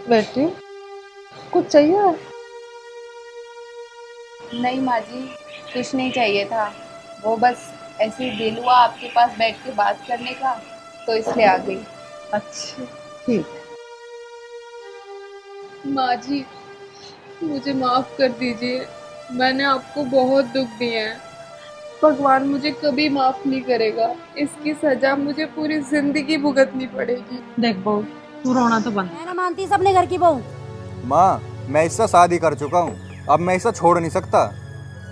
बेटी, कुछ चाहिए? नहीं माँ जी, कुछ नहीं चाहिए था। वो बस ऐसे ही दिल हुआ आपके पास बैठ के बात करने का, तो इसलिए आ गई। अच्छा, ठीक। माँ जी, मुझे माफ कर दीजिए। मैंने आपको बहुत दुख दिए हैं। भगवान मुझे कभी माफ नहीं करेगा। इसकी सजा मुझे पूरी जिंदगी भुगतनी पड़ेगी। देख बहू, तू रोना तो बंद। मैं ना मानती इस अपने घर की बहू। माँ, मैं इससे शादी कर चुका हूँ। अब मैं इसे छोड़ नहीं सकता।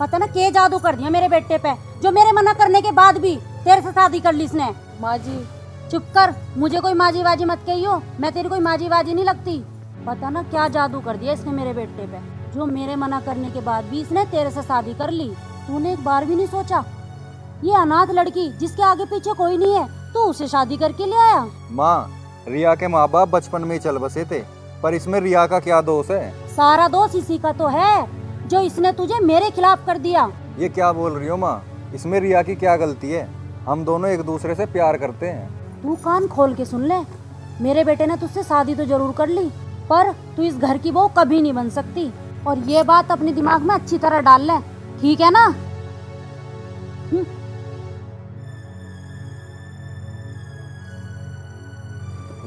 पता ना क्या जादू कर दिया मेरे बेटे पे, जो मेरे मना करने के बाद भी तेरे से शादी कर ली इसने। माँ जी, चुप कर, मुझे कोई माजी वाजी मत कहियो। मैं तेरी कोई माजी वाजी नहीं लगती। पता ना क्या जादू कर दिया इसने मेरे बेटे पे, जो मेरे मना करने के बाद भी इसने तेरे से शादी कर ली। तूने एक बार भी नहीं सोचा, ये अनाथ लड़की जिसके आगे पीछे कोई नहीं है, तू उसे शादी करके ले आया। माँ, रिया के माँ बाप बचपन में ही चल बसे थे, पर इसमें रिया का क्या दोष है? सारा दोष इसी का तो है, जो इसने तुझे मेरे खिलाफ कर दिया। ये क्या बोल रही हो माँ? इसमें रिया की क्या गलती है? हम दोनों एक दूसरे से प्यार करते हैं। तू कान खोल के सुन ले, मेरे बेटे ने तुझसे शादी तो जरूर कर ली, पर तू इस घर की बहू कभी नहीं बन सकती। और ये बात अपने दिमाग में अच्छी तरह डाल ले, ठीक है ना?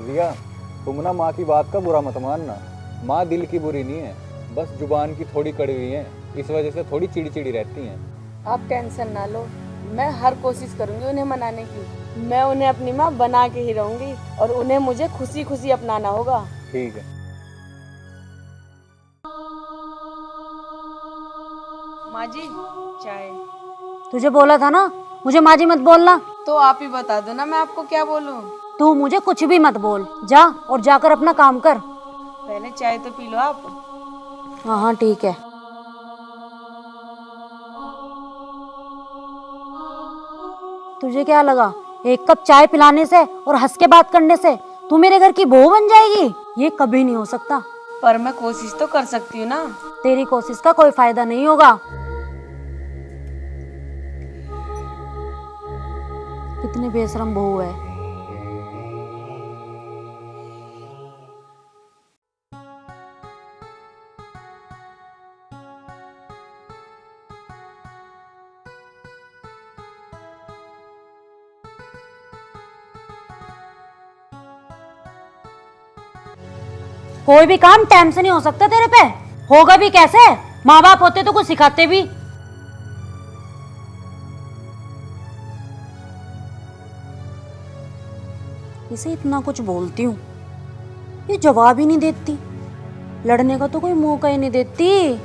रिया, तुम ना माँ की बात का बुरा मत मानना। माँ दिल की बुरी नहीं है, बस जुबान की थोड़ी कड़वी है, इस वजह से थोड़ी चिड़चिड़ी रहती हैं। आप टेंशन ना लो। मैं हर कोशिश करूंगी उन्हें मनाने की। मैं उन्हें अपनी माँ बना के ही रहूंगी और उन्हें मुझे खुशी खुशी अपनाना होगा। ठीक है। माँ जी, चाय। तुझे बोला था ना मुझे माजी मत बोलना। तो आप ही बता दो ना, मैं आपको क्या बोलूं। तू मुझे कुछ भी मत बोल, जा और जाकर अपना काम कर। पहले चाय तो पी लो आप। हाँ हाँ ठीक है। तुझे क्या लगा, एक कप चाय पिलाने से और हंस के बात करने से तू मेरे घर की बहू बन जाएगी? ये कभी नहीं हो सकता। पर मैं कोशिश तो कर सकती हूँ ना। तेरी कोशिश का कोई फायदा नहीं होगा। कितनी बेशरम बहू है। कोई भी काम टाइम से नहीं हो सकता तेरे पे, होगा भी कैसे? माँ बाप होते तो कुछ सिखाते भी। इसे इतना कुछ बोलती हूँ, ये जवाब ही नहीं देती, लड़ने का तो कोई मौका ही नहीं देती।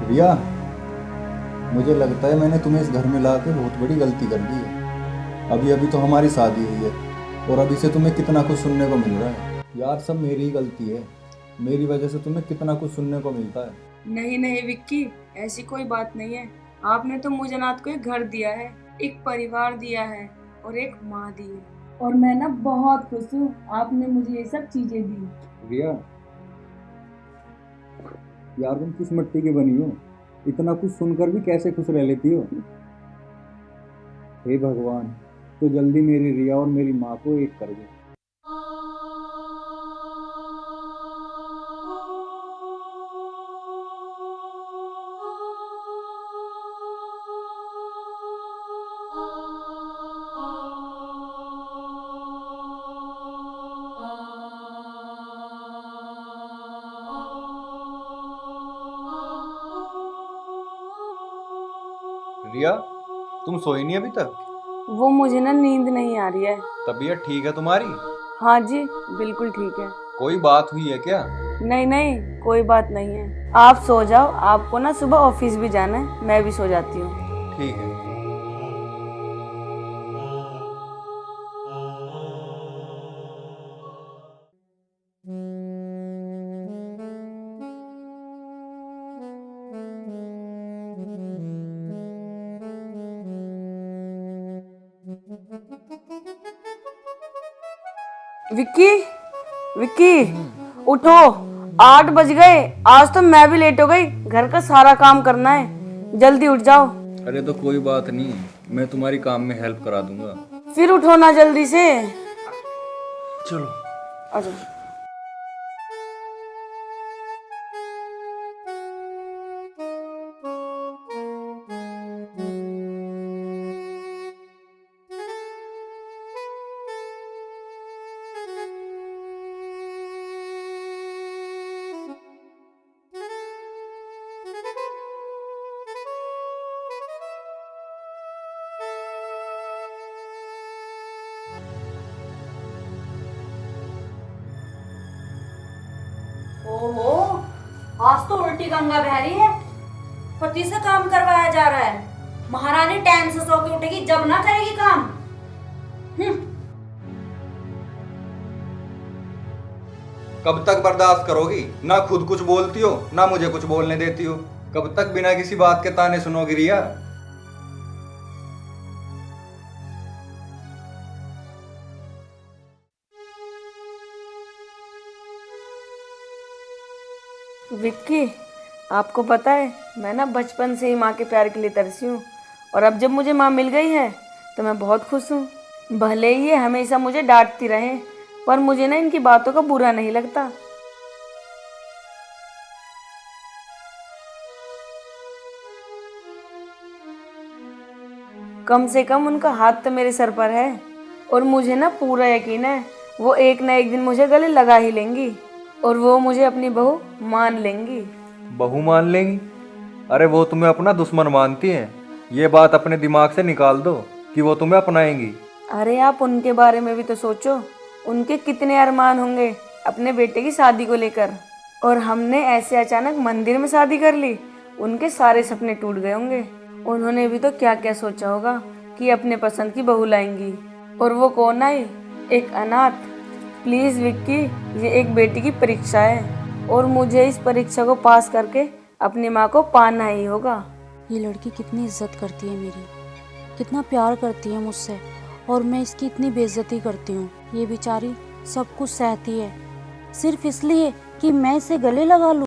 रिया, मुझे लगता है मैंने तुम्हें इस घर में ला के बहुत बड़ी गलती कर दी है। अभी अभी तो हमारी शादी हुई है और अभी से तुम्हें कितना कुछ सुनने को मिल रहा है। यार, सब मेरी ही गलती है। मेरी वजह से तुम्हें कितना कुछ सुनने को मिलता है। नहीं नहीं विक्की, ऐसी कोई बात नहीं है। आपने तो मुझे नाथ को एक घर दिया है, एक परिवार दिया है और एक माँ दी है। और मैं ना बहुत खुश हूँ आपने मुझे ये सब चीजें दी। रिया, यार तुम किस मिट्टी की बनी हो? इतना कुछ सुनकर भी कैसे खुश रह लेती हो? हे भगवान, तो जल्दी मेरी रिया और मेरी माँ को एक कर दे। रिया, तुम सोई नहीं अभी तक? वो मुझे ना नींद नहीं आ रही है। तबीयत ठीक है तुम्हारी? हाँ जी, बिल्कुल ठीक है। कोई बात हुई है क्या? नहीं नहीं, कोई बात नहीं है। आप सो जाओ, आपको ना सुबह ऑफिस भी जाना है। मैं भी सो जाती हूँ। ठीक है। विक्की, विक्की उठो, 8 बज गए। आज तो मैं भी लेट हो गई, घर का सारा काम करना है, जल्दी उठ जाओ। अरे तो कोई बात नहीं, मैं तुम्हारी काम में हेल्प करा दूंगा। फिर उठो ना जल्दी से। चलो। आ जाओ। ओहो, आज तो उल्टी गंगा बह रही है। पति से काम करवाया जा रहा है। महारानी टाइम से सो के उठेगी जब ना करेगी काम। कब तक बर्दाश्त करोगी? ना खुद कुछ बोलती हो, ना मुझे कुछ बोलने देती हो। कब तक बिना किसी बात के ताने सुनोगी रिया? विक्की, आपको पता है मैं ना बचपन से ही माँ के प्यार के लिए तरसी हूँ, और अब जब मुझे माँ मिल गई है तो मैं बहुत खुश हूँ। भले ही ये हमेशा मुझे डांटती रहे, पर मुझे ना इनकी बातों का बुरा नहीं लगता। कम से कम उनका हाथ तो मेरे सर पर है, और मुझे ना पूरा यकीन है वो एक ना एक दिन मुझे गले लगा ही लेंगी, और वो मुझे अपनी बहू मान लेंगी। बहू मान लेंगी? अरे वो तुम्हें अपना दुश्मन मानती हैं। ये बात अपने दिमाग से निकाल दो कि वो तुम्हें अपनाएंगी। अरे आप उनके बारे में भी तो सोचो, उनके कितने अरमान होंगे अपने बेटे की शादी को लेकर, और हमने ऐसे अचानक मंदिर में शादी कर ली, उनके सारे सपने टूट गए होंगे। उन्होंने भी तो क्या क्या सोचा होगा कि अपने पसंद की बहू लाएंगी, और वो कौन आई? एक अनाथ। प्लीज़ विक्की, ये एक बेटी की परीक्षा है, और मुझे इस परीक्षा को पास करके अपनी माँ को पाना ही होगा। ये लड़की कितनी इज्जत करती है मेरी, कितना प्यार करती है मुझसे, और मैं इसकी इतनी बेइज्जती करती हूँ। ये बेचारी सब कुछ सहती है सिर्फ इसलिए कि मैं इसे गले लगा लूँ।